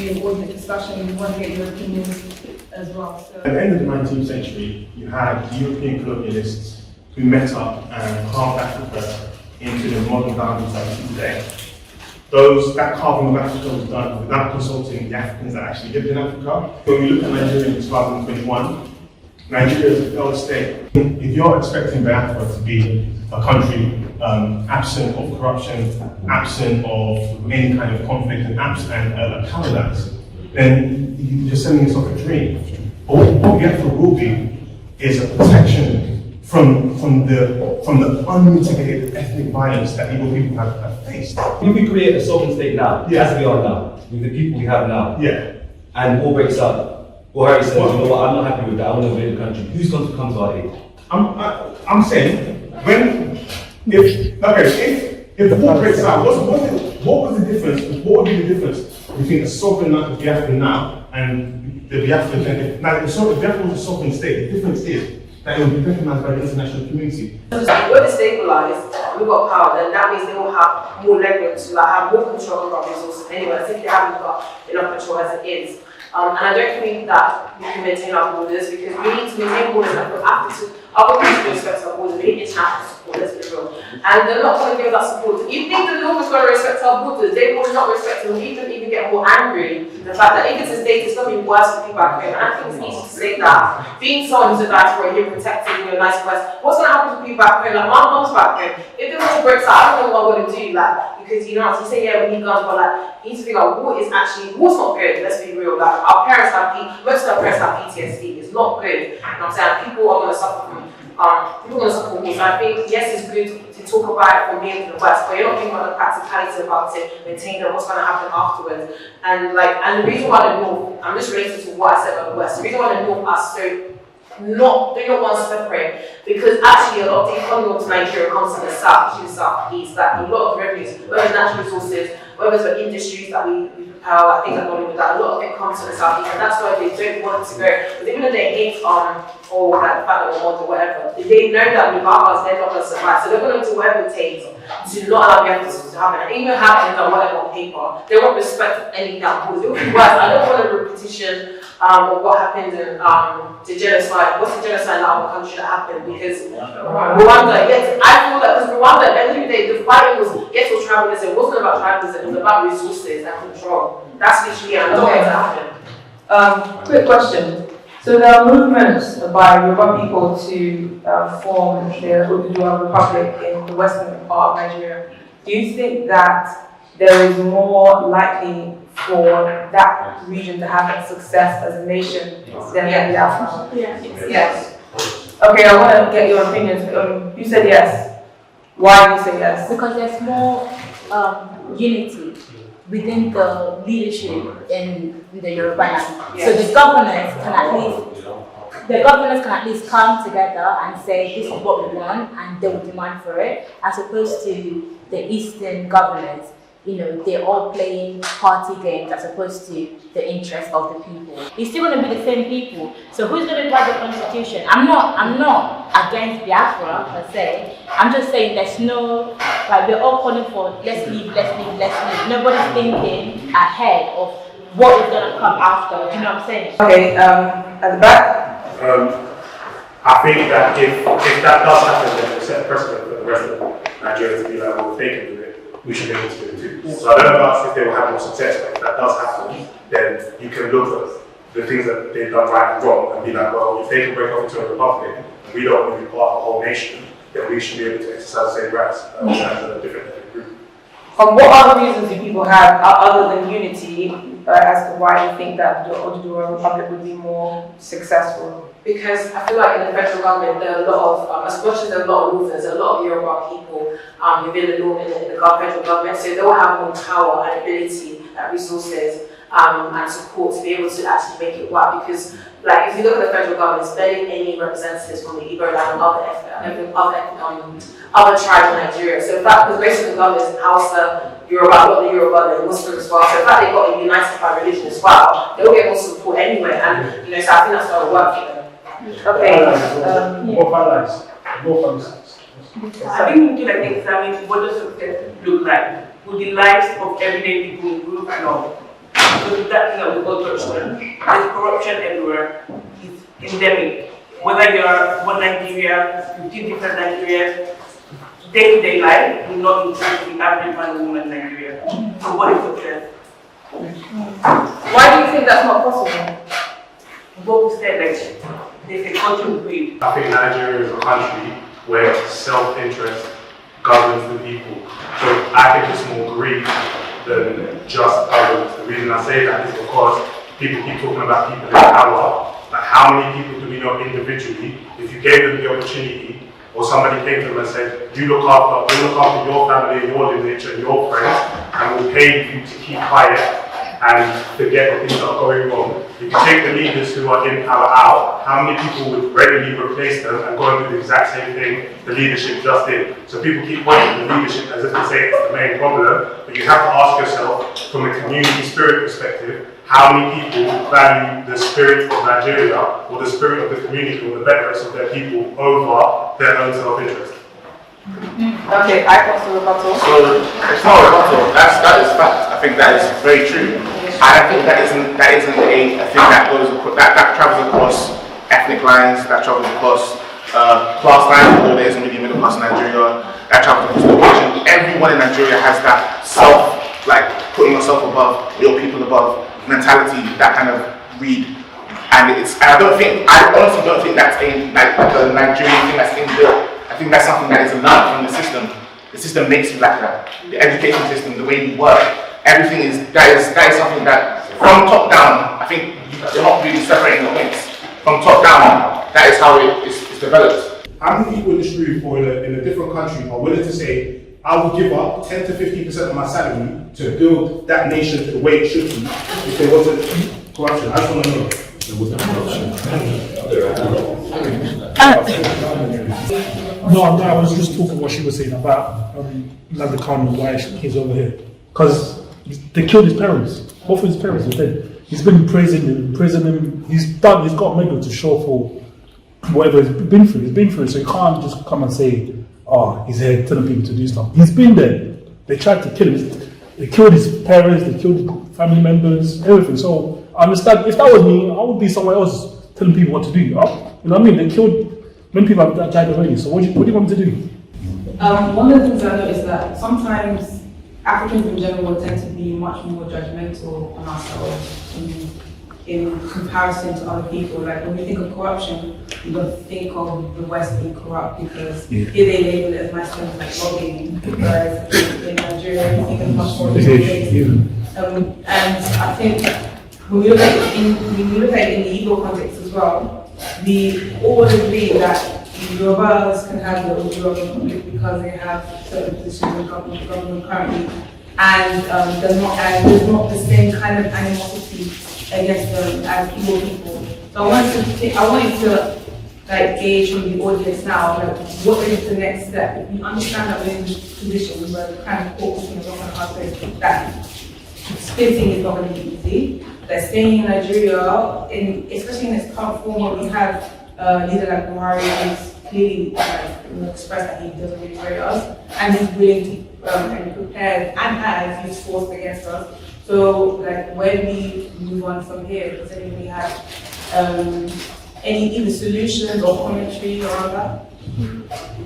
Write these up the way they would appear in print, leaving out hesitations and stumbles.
you all the discussion. We want to get your opinions as well. So. At the end of the 19th century, you had European colonialists who met up and carved Africa into the modern boundaries that we see today. That carving of Africa was done without consulting the Africans that actually lived in Africa. When we look at Nigeria in 2021, Nigeria is a failed state. If you're expecting Biafra to be a country absent of corruption, absent of any kind of conflict, and absent and a paradise, then you're selling yourself a dream. But what Biafra will be is a protection from the unmitigated ethnic violence that Igbo people have faced. If we create a sovereign state now, as we are now, with the people we have now, and war breaks out, or Harry says, you know what, I'm not happy with that, I want to invade the country, who's going to come to our aid? I'm saying, if war breaks out, what would be the difference between a sovereign Biafra now and the Biafra then? Now, if Biafra was a sovereign state, the difference is that it will be recognized by the international community. When they stabilize, we've got power, then that means they will have more leverage to have more control over our resources anyway. I think they haven't got enough control as it is. And I don't think that we can maintain our borders because we need to maintain borders and put other countries respect our borders. We need international support, let's be real. And they're not going to give that support. If you think the North is going to respect our borders, they will not respect them. We even get more angry. The fact that if it's a state, it's going to be worse for people back home. And I think it's easy to say that. Being someone who's a diaspora, you're protected and you're a nice person, what's going to happen to people back home? Like, my mom's back home. If the war breaks out, I don't know what I'm going to do. Like, because, you know, as you say, yeah, we need guns, but like, you need to figure out war's not good, let's be real. Like, our parents most of our parents have PTSD. It's not good. You know what I'm saying? People are going to suffer from war. So I think, yes, it's good to talk about it from being to the West, but you're not thinking about the practicality about it, maintaining what's going to happen afterwards. And the reason why the North, I'm just related to what I said about the West, the reason why the North are so they don't want to separate, because actually a lot of the economy of Nigeria comes from the south, to the southeast. Like, a lot of the revenues, whether it's natural resources, whether it's the industries that we power, like things like Colonial, that a lot of it comes to the southeast, and that's why they don't want to go. But even though they hate or like the fact that we're or whatever, they know that without us, they're not going to survive. So they're going to do whatever it takes to not allow the efforts to happen. And even having done whatever on paper, they won't respect any that rules. It will be worse. I don't want a repetition of what happened in the genocide. What's the genocide in our country that happened? Because Rwanda, yes, I feel that because Rwanda, at the end of the day, the fighting was yes for tribalism. It wasn't about tribalism, it was about resources and control. That's literally I know what happened. Quick question. So there are movements by Yoruba people to form the Oduduwa Republic in the western part of Nigeria. Do you think that there is more likely for that region to have success as a nation than Biafra? Yes. Okay, I want to get your opinions. You said yes. Why do you say yes? Because there's more unity within the leadership in the Yoruba land. Yes. So the governors can at least come together and say this is what we want, and they will demand for it, as opposed to the Eastern governors. You know, they're all playing party games as opposed to the interests of the people. It's still going to be the same people. So who's going to write the constitution? I'm not against Biafra per se. I'm just saying there's no, like, we're all calling for let's leave. Nobody's thinking ahead of what is going to come after. Do you know what I'm saying? Okay, at the back. I think that if that does happen, then it set a precedent for the rest of Nigeria to be like, well, if they can do it, we should be able to do it too. So I don't know about if they will have more success, but if that does happen, then you can look at the things that they've done right and wrong and be like, well, if they can break off into a republic and we don't want to be part of the whole nation, then we should be able to exercise the same rights as a different ethnic group. What other reasons do people have other than unity as to why you think that the Oduduwa Republic would be more successful? Because I feel like in the federal government, there are a lot of, as much as there are a lot of Northerners, there are a lot of Yoruba people within the North in the federal government, so they will have more power and ability, resources, and support to be able to actually make it work. Because, like, if you look at the federal government, there's barely any representatives from the Igbo land and other tribes in Nigeria. So in fact, because most of the government is Hausa, Yoruba, a lot of the Yoruba, they're Muslim as well. So in fact, they've got a united by religion as well. They will get more support anyway, and you know, so I think that's going to work for them. Okay. More balance. I think we need to examine what does success look like. Would the lives of everyday people improve? No. Because with that thing that we all touched on, there's corruption everywhere. It's endemic. Whether you're one Nigeria, 15 different Nigerias, day-to-day life will not include the average man and woman in Nigeria. So what is success? Why do you think that's not possible? What we said, like, there's a culture of greed. I think Nigeria is a country where self-interest governs the people. So I think it's more greed than just governance. The reason I say that is because people keep talking about people in power. Like, how many people do we know individually, if you gave them the opportunity, or somebody came to them and said, we'll look after your family, your lineage, and your friends, and we'll pay you to keep quiet and forget the things that are going wrong. If you take the leaders who are in power out, how many people would readily replace them and go and do the exact same thing the leadership just did? So people keep pointing the leadership as if to say it's the main problem, but you have to ask yourself, from a community spirit perspective, how many people value the spirit of Nigeria or the spirit of the community or the betterance of their people over their own self-interest? Okay, I cross the rebuttal. So it's not a rebuttal. That is fact. I think that is very true. And I think that isn't a thing that goes that travels across ethnic lines, that travels across class lines, although there isn't really a middle class in Nigeria, that travels across location. Everyone in Nigeria has that putting yourself above, your people above mentality, that kind of greed. And I honestly don't think that's a Nigerian thing that's inbuilt. I think that's something that is learned from the system. The system makes you like that. The education system, the way you work, everything that is something that from top down, I think you're not really separating the points. From top down, that is how it's developed. How many people in this room or in a different country are willing to say, I will give up 10 to 15% of my salary to build that nation the way it should be if there wasn't corruption? I just want to know. There wasn't corruption. No, I was just talking what she was saying about the Colonial, why he's over here. Because they killed his parents. Both of his parents were dead. He's been in prison, he's got medal to show for whatever he's been through. So you can't just come and say, oh, he's here telling people to do stuff. He's been there. They tried to kill him. They killed his parents, they killed his family members, everything. So I understand, if that was me, I would be somewhere else telling people what to do. You know what I mean? They killed many people have died already. So what do you want me to do? One of the things I noticed is that sometimes Africans in general tend to be much more judgmental on ourselves in comparison to other people. Like when we think of corruption, we don't think of the West being corrupt because here they label it as nice things like lobbying, whereas in Nigeria we think of much more and I think when we look at it in the Igbo context as well, we all agree that Yorubas can have the Yoruba Republic because they have certain positions in government currently, and there's not the same kind of animosity against them as Igbo people. So I wanted to gauge from the audience now, what is the next step? If we understand that we're in this position where we're kind of focusing on a hard place, that splitting is not going to be easy. That staying in Nigeria, especially in its current form, where we have a leader like Buhari who's clearly expressed that he doesn't really rate us, and he's willing to and prepared and has used force against us. So, where do we move on from here? Does anybody have any either solutions or commentary around that?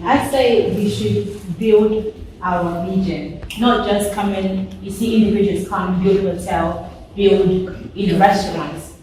I'd say we should build our region, not just come in. You see, individuals come build hotel, build restaurants.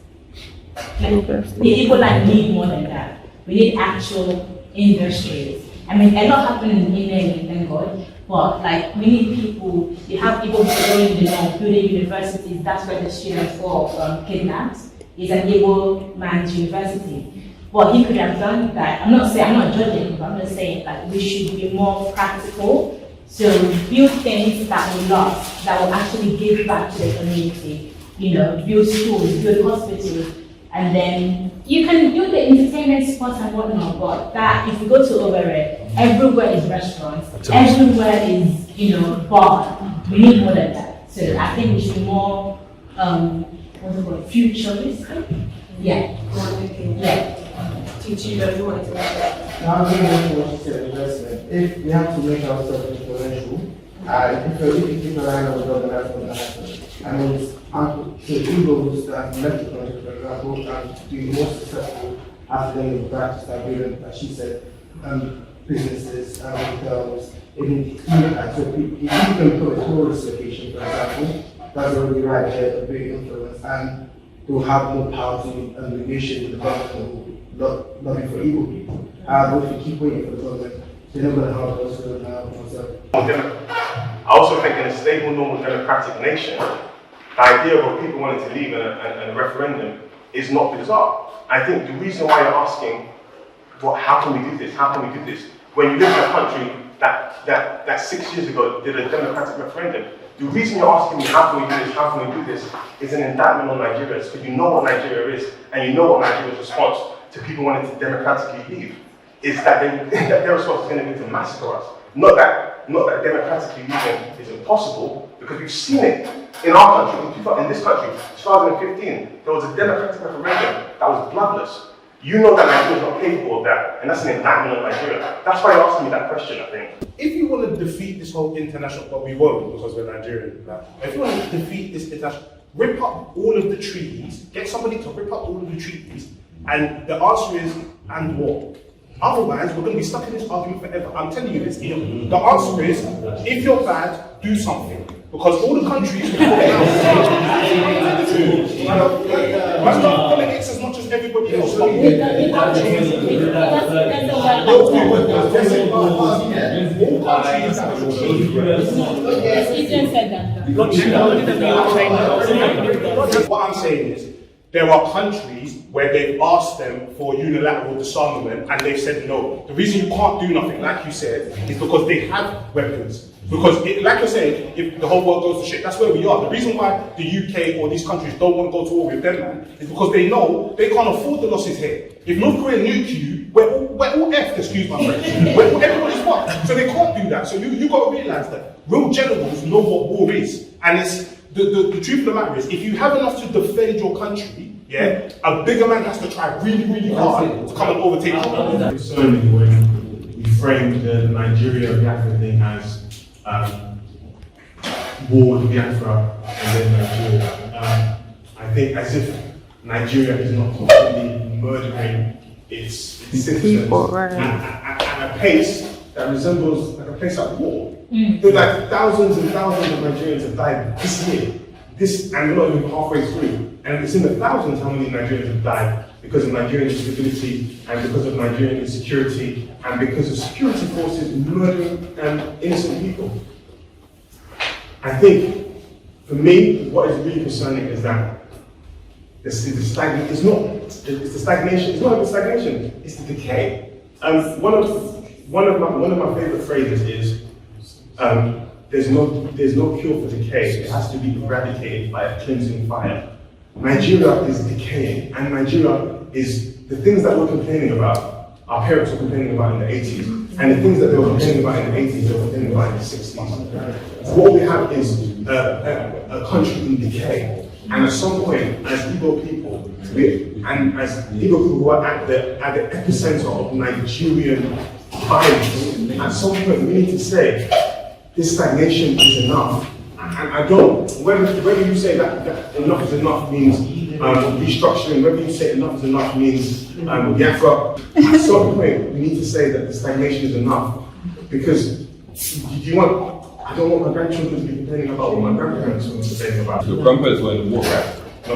The Igbo land need more than that. We need actual industries. I mean, a lot happened in India, thank God. But we need people. You have people going in the north, building universities. That's where the students fall kidnapped. It's an Igbo man's university. But he could have done that. I'm not judging, but I'm just saying that we should be more practical. So build things that we lost, that will actually give back to the community. Build schools, build hospitals, and then you can do the entertainment spots and whatnot. But that, if you go to Owerri, everywhere is restaurants, everywhere is bar. We need more than that. So I think we should be more futuristic. Yeah. Teach you that you want to make that. Now, I'm going to what you said, investment. If we have to make ourselves influential, if you keep an eye on the job, that's going to happen. I mean, and to Igbos that left the country, for example, and to be more successful after them back to start building, as she said, businesses and hotels, even like, so if you can put a tourist location, for example, that's already right there, a big influence, and to have more power to negotiate with the government, lobby for Igbo people. But if you keep waiting for the government, they're not going to help us with I also think in a stable, normal, democratic nation, the idea of people wanting to leave and a referendum is not bizarre. I think the reason why you're asking, well, how can we do this? How can we do this? When you live in a country that 6 years ago did a democratic referendum, the reason you're asking me, how can we do this? How can we do this? Is an indictment on Nigerians, because you know what Nigeria is, and you know what Nigeria's response to people wanting to democratically leave is that their response is going to be to massacre us. Not that democratically leaving is impossible, because we've seen it in our country, in this country, 2015, there was a democratic referendum that was bloodless. You know that Nigeria is not capable of that, and that's an indictment on Nigeria. That's why you're asking me that question, I think. If you want to defeat this whole international, but we won't because we're Nigerian, if you want to defeat this international, rip up all of the treaties, get somebody to rip up all of the treaties, and the answer is, and what? Otherwise, we're going to be stuck in this argument forever. I'm telling you this, Ian. The answer is, if you're bad, do something. Because all the countries politics as much as everybody else. What I'm saying is, there are countries where they've asked them for unilateral disarmament and they've said no. The reason you can't do nothing, like you said, is because they have weapons. Because, like you're saying, if the whole world goes to shit, that's where we are. The reason why the UK or these countries don't want to go to war with them, man, is because they know they can't afford the losses here. If North Korea nuked you, we're all effed, excuse my French. Everybody's fucked. So they can't do that. So you got to realise that real generals know what war is. And it's the truth of the matter is, if you have enough to defend your country, yeah, a bigger man has to try really, really hard to come and overtake you. Concerning when we framed the Nigeria-Biafra thing as war with Biafra and then Nigeria. I think as if Nigeria is not completely murdering its citizens at a pace that resembles like a place like war. There's like thousands and thousands of Nigerians have died this year. And we're not even halfway through. And it's in the thousands how many Nigerians have died because of Nigerian instability and because of Nigerian insecurity and because of security forces murdering innocent people. I think, for me, what is really concerning is that it's the stagnation, it's not the stagnation, it's the decay. One of my favorite phrases is, there's no cure for decay, it has to be eradicated by a cleansing fire. Nigeria is decaying, and Nigeria is the things that we're complaining about, our parents were complaining about in the 80s, and the things that they were complaining about in the 80s, they were complaining about in the 60s. What we have is a country in decay, and at some point, as Igbo people, who are at the epicenter of Nigerian violence, at some point we need to say, this stagnation is enough. And I don't, whether you say that enough is enough means restructuring, whether you say enough is enough means Biafra, at some point we need to say that the stagnation is enough. Because I don't want my grandchildren to be complaining about what my grandparents were complaining about. Your grandparents were in the war, right? My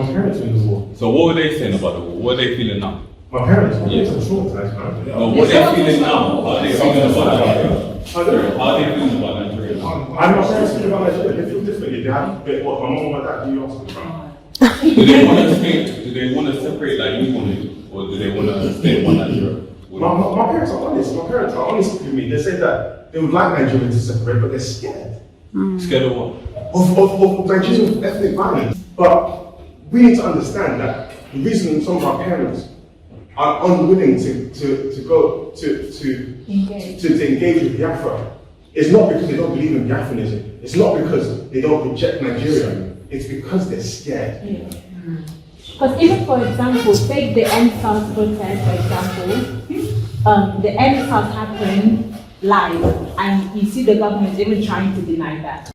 parents were in the war. So what were they saying about the war? What are they feeling now? My parents were traumatized, man. No, what are they feeling now? How are they feeling about Nigeria? How are they feeling about Nigeria? I'm not saying speaking about Nigeria, they feel differently. They have what my mom and my dad do ask me about. Do they want to separate like you want to, or do they want to stay in one Nigeria? My parents are honest. My parents are honest with me. They say that they would like Nigeria to separate, but they're scared. Scared of what? Of Nigerian ethnic violence. But we need to understand that the reason some of our parents are unwilling to go to engage with Biafra is not because they don't believe in Biafranism. It's not because they don't reject Nigeria. It's because they're scared. Because even, for example, take the EndSARS protest, for example, the EndSARS happened live, and you see the government even trying to deny that.